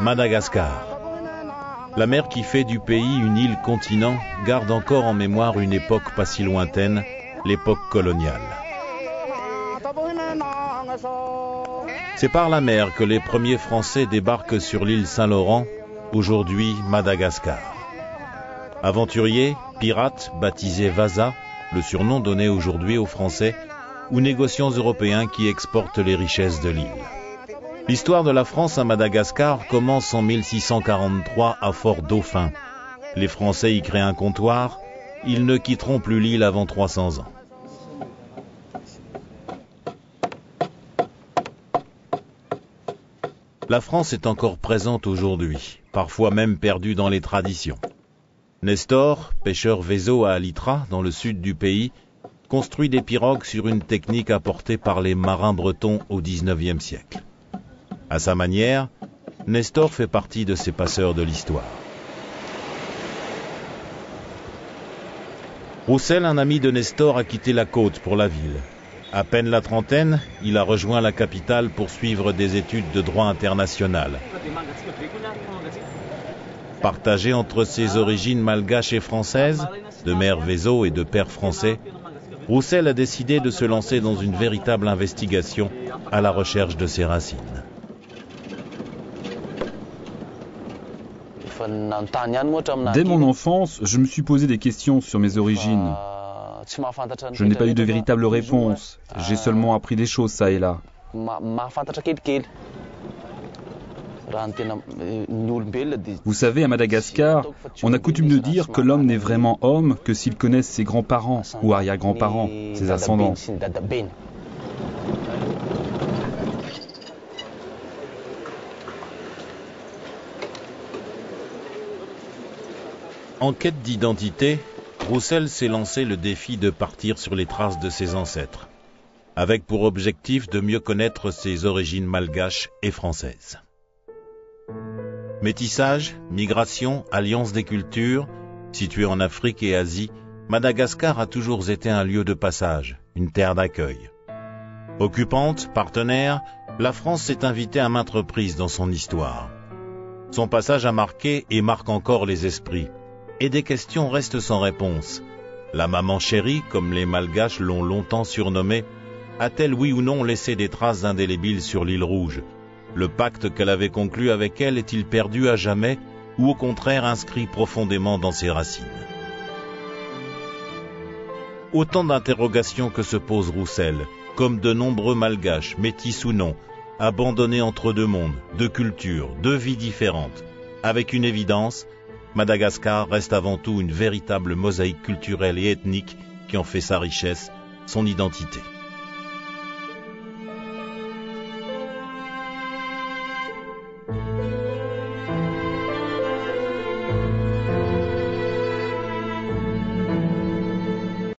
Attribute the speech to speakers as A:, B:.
A: Madagascar. La mer qui fait du pays une île-continent garde encore en mémoire une époque pas si lointaine, l'époque coloniale. C'est par la mer que les premiers Français débarquent sur l'île Saint-Laurent, aujourd'hui Madagascar. Aventuriers, pirates, baptisés Vasa, le surnom donné aujourd'hui aux Français, ou négociants européens qui exportent les richesses de l'île. L'histoire de la France à Madagascar commence en 1643 à Fort-Dauphin. Les Français y créent un comptoir, ils ne quitteront plus l'île avant 300 ans. La France est encore présente aujourd'hui, parfois même perdue dans les traditions. Nestor, pêcheur Vezo à Alitra, dans le sud du pays, construit des pirogues sur une technique apportée par les marins bretons au XIXe siècle. À sa manière, Nestor fait partie de ces passeurs de l'histoire. Roussel, un ami de Nestor, a quitté la côte pour la ville. À peine la trentaine, il a rejoint la capitale pour suivre des études de droit international. Partagé entre ses origines malgaches et françaises, de mère Vezo et de père français, Roussel a décidé de se lancer dans une véritable investigation à la recherche de ses racines.
B: Dès mon enfance, je me suis posé des questions sur mes origines. Je n'ai pas eu de véritable réponse. J'ai seulement appris des choses ça et là. Vous savez, à Madagascar, on a coutume de dire que l'homme n'est vraiment homme que s'il connaît ses grands-parents ou arrière-grands-parents, ses ascendants.
A: En quête d'identité, Roussel s'est lancé le défi de partir sur les traces de ses ancêtres, avec pour objectif de mieux connaître ses origines malgaches et françaises. Métissage, migration, alliance des cultures, située en Afrique et Asie, Madagascar a toujours été un lieu de passage, une terre d'accueil. Occupante, partenaire, la France s'est invitée à maintes reprises dans son histoire. Son passage a marqué et marque encore les esprits. Et des questions restent sans réponse. La maman chérie, comme les Malgaches l'ont longtemps surnommée, a-t-elle oui ou non laissé des traces indélébiles sur l'île Rouge? Le pacte qu'elle avait conclu avec elle est-il perdu à jamais ou au contraire inscrit profondément dans ses racines? Autant d'interrogations que se pose Roussel, comme de nombreux Malgaches, métis ou non, abandonnés entre deux mondes, deux cultures, deux vies différentes, avec une évidence: Madagascar reste avant tout une véritable mosaïque culturelle et ethnique qui en fait sa richesse, son identité.